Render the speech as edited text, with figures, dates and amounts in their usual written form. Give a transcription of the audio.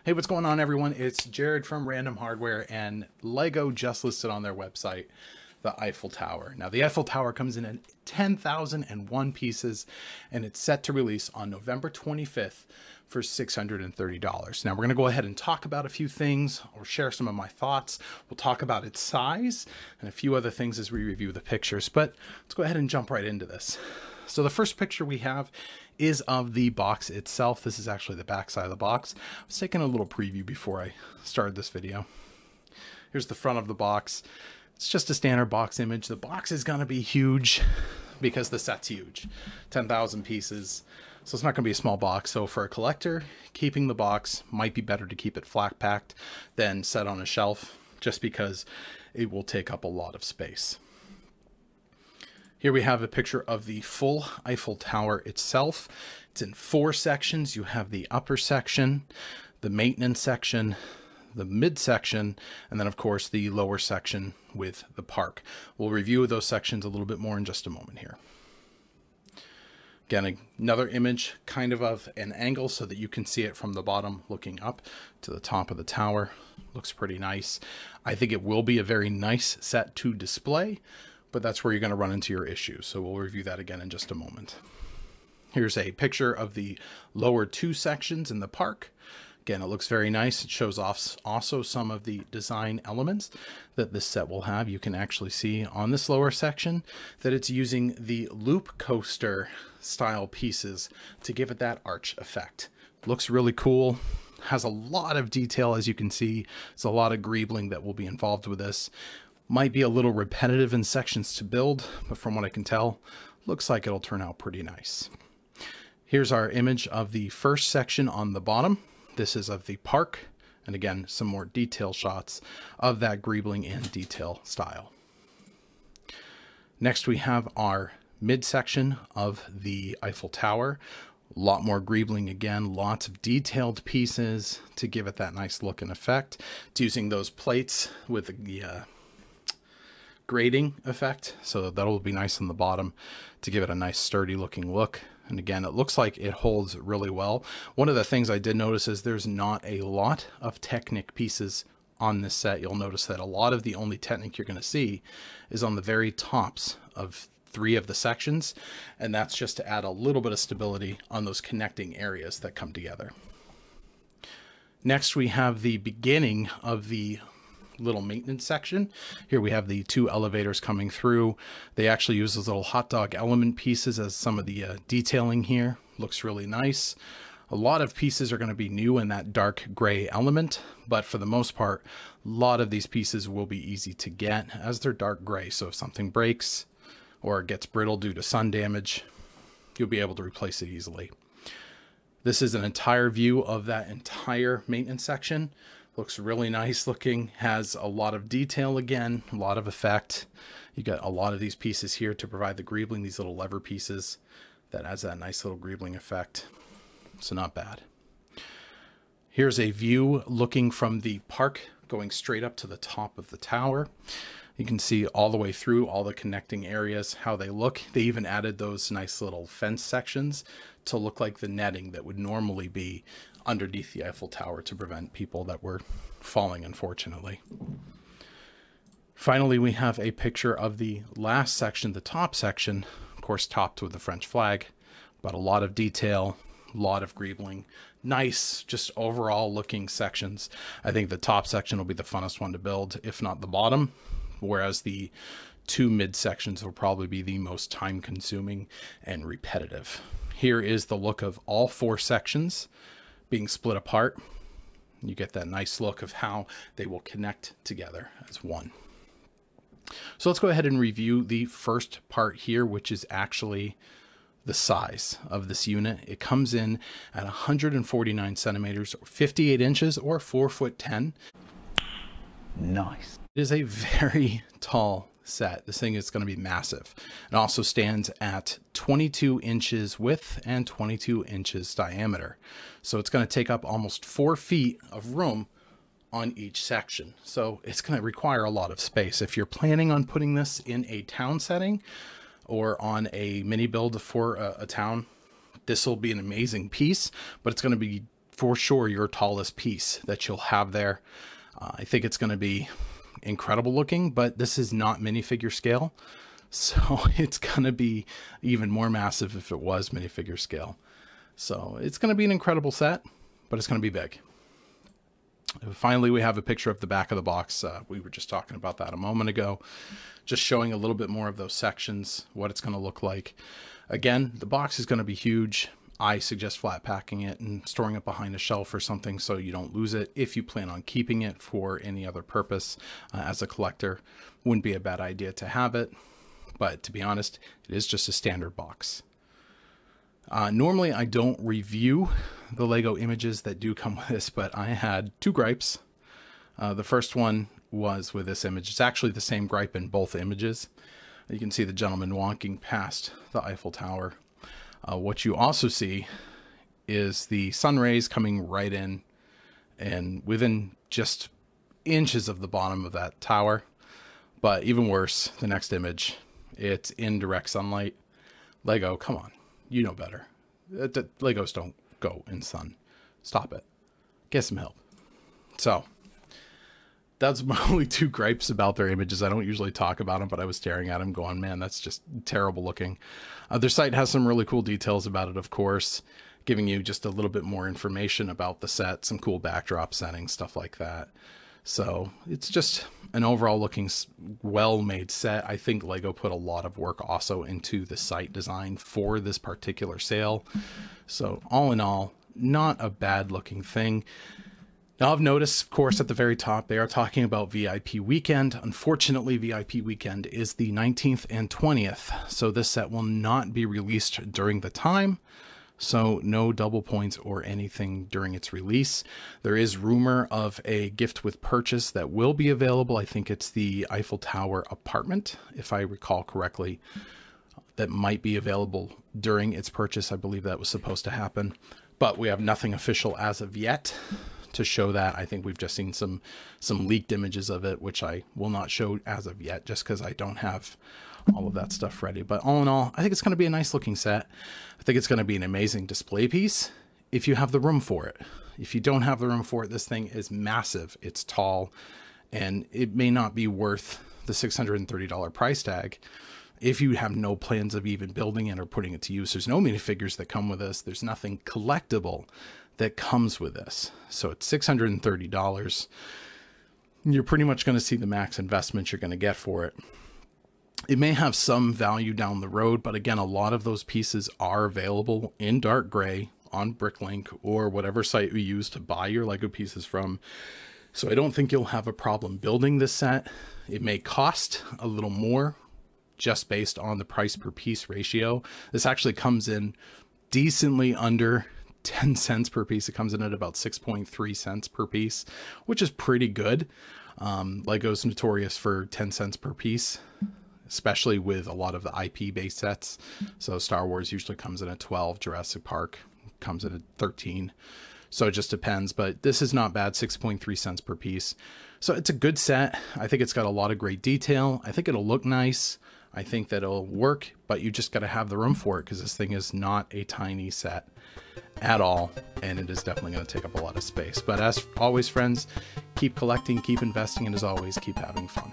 Hey, what's going on, everyone? It's Jared from Random Hardware, and Lego just listed on their website the Eiffel Tower. Now, the Eiffel Tower comes in at 10,001 pieces, and it's set to release on November 25th for $630. Now, we're going to go ahead and talk about a few things, or share some of my thoughts. We'll talk about its size and a few other things as we review the pictures, but let's go ahead and jump right into this. So the first picture we have is of the box itself. This is actually the back side of the box. I was taking a little preview before I started this video. Here's the front of the box. It's just a standard box image. The box is going to be huge because the set's huge. 10,000 pieces. So it's not going to be a small box. So for a collector, keeping the box might be better to keep it flat packed than set on a shelf, just because it will take up a lot of space. Here we have a picture of the full Eiffel Tower itself. It's in 4 sections. You have the upper section, the maintenance section, the mid section, and then of course the lower section with the park. We'll review those sections a little bit more in just a moment here. Again, another image kind of an angle so that you can see it from the bottom looking up to the top of the tower. Looks pretty nice. I think it will be a very nice set to display, but that's where you're going to run into your issues. So we'll review that again in just a moment. Here's a picture of the lower 2 sections in the park. Again, it looks very nice. It shows off also some of the design elements that this set will have. You can actually see on this lower section that it's using the loop coaster style pieces to give it that arch effect. Looks really cool. Has a lot of detail, as you can see. There's a lot of greebling that will be involved with this. Might be a little repetitive in sections to build, but from what I can tell, looks like it'll turn out pretty nice. Here's our image of the first section on the bottom. This is of the park, and again, some more detail shots of that greebling and detail style. Next, we have our midsection of the Eiffel Tower. A lot more greebling again, lots of detailed pieces to give it that nice look and effect. It's using those plates with the grading effect, so that'll be nice on the bottom to give it a nice sturdy looking look. And again, it looks like it holds really well. One of the things I did notice is there's not a lot of Technic pieces on this set. You'll notice that a lot of the only Technic you're going to see is on the very tops of 3 of the sections, and that's just to add a little bit of stability on those connecting areas that come together. Next, we have the beginning of the little maintenance section. Here we have the 2 elevators coming through. They actually use those little hot dog element pieces as some of the detailing here. Looks really nice. A lot of pieces are going to be new in that dark gray element, but for the most part, a lot of these pieces will be easy to get as they're dark gray. So if something breaks or gets brittle due to sun damage, you'll be able to replace it easily. This is an entire view of that entire maintenance section. Looks really nice looking, has a lot of detail again, a lot of effect. You got a lot of these pieces here to provide the greebling, these little lever pieces that adds that nice little greebling effect. So not bad. Here's a view looking from the park going straight up to the top of the tower. You can see all the way through all the connecting areas, how they look. They even added those nice little fence sections to look like the netting that would normally be underneath the Eiffel Tower to prevent people that were falling, unfortunately. Finally, we have a picture of the last section, the top section, of course, topped with the French flag, but a lot of detail, a lot of greebling, nice, just overall looking sections. I think the top section will be the funnest one to build, if not the bottom, whereas the 2 mid sections will probably be the most time consuming and repetitive. Here is the look of all 4 sections being split apart. You get that nice look of how they will connect together as one. So let's go ahead and review the first part here, which is actually the size of this unit. It comes in at 149 centimeters, or 58 inches, or 4'10". Nice. It is a very tall set. This thing is going to be massive. It also stands at 22 inches width and 22 inches diameter. So it's going to take up almost 4 feet of room on each section. So it's going to require a lot of space. If you're planning on putting this in a town setting or on a mini build for a town, this will be an amazing piece, but it's going to be for sure your tallest piece that you'll have there. I think it's going to be incredible looking, but this is not minifigure scale. So it's going to be even more massive if it was minifigure scale. So it's going to be an incredible set, but it's going to be big. Finally, we have a picture of the back of the box. We were just talking about that a moment ago, just showing a little bit more of those sections, what it's going to look like. Again, the box is going to be huge. I suggest flat packing it and storing it behind a shelf or something so you don't lose it. If you plan on keeping it for any other purpose as a collector, wouldn't be a bad idea to have it. But to be honest, it is just a standard box. Normally, I don't review the Lego images that do come with this, but I had two gripes. The first one was with this image. It's actually the same gripe in both images. You can see the gentleman walking past the Eiffel Tower. What you also see is the sun rays coming right in and within just inches of the bottom of that tower. But even worse, the next image, it's in direct sunlight. Lego, come on, you know better. Legos don't go in sun. Stop it. Get some help. So that's my only two gripes about their images. I don't usually talk about them, but I was staring at them going, man, that's just terrible looking. Their site has some really cool details about it, of course, giving you just a little bit more information about the set, some cool backdrop settings, stuff like that. So it's just an overall looking well-made set. I think Lego put a lot of work also into the site design for this particular sale. So all in all, not a bad looking thing. Now I've noticed, of course, at the very top, they are talking about VIP weekend. Unfortunately, VIP weekend is the 19th and 20th. So this set will not be released during the time. So no double points or anything during its release. There is rumor of a gift with purchase that will be available. I think it's the Eiffel Tower apartment, if I recall correctly, that might be available during its purchase. I believe that was supposed to happen, but we have nothing official as of yet to show that. I think we've just seen some leaked images of it, which I will not show as of yet, just because I don't have all of that stuff ready. But all in all, I think it's going to be a nice looking set. I think it's going to be an amazing display piece if you have the room for it. If you don't have the room for it, this thing is massive. It's tall, and it may not be worth the $630 price tag if you have no plans of even building it or putting it to use. There's no minifigures that come with this. There's nothing collectible that comes with this. So it's $630. You're pretty much going to see the max investment you're going to get for it. It may have some value down the road, but again, a lot of those pieces are available in dark gray on Bricklink or whatever site you use to buy your Lego pieces from. So I don't think you'll have a problem building this set. It may cost a little more just based on the price per piece ratio. This actually comes in decently under 10 cents per piece. It comes in at about 6.3 cents per piece, which is pretty good. Lego's notorious for 10 cents per piece, especially with a lot of the IP based sets. So Star Wars usually comes in at 12, Jurassic Park comes in at 13. So it just depends, but this is not bad, 6.3 cents per piece. So it's a good set. I think it's got a lot of great detail. I think it'll look nice. I think that it'll work, but you just got to have the room for it because this thing is not a tiny set at all, and it is definitely going to take up a lot of space. But as always, friends, keep collecting, keep investing, and as always, keep having fun.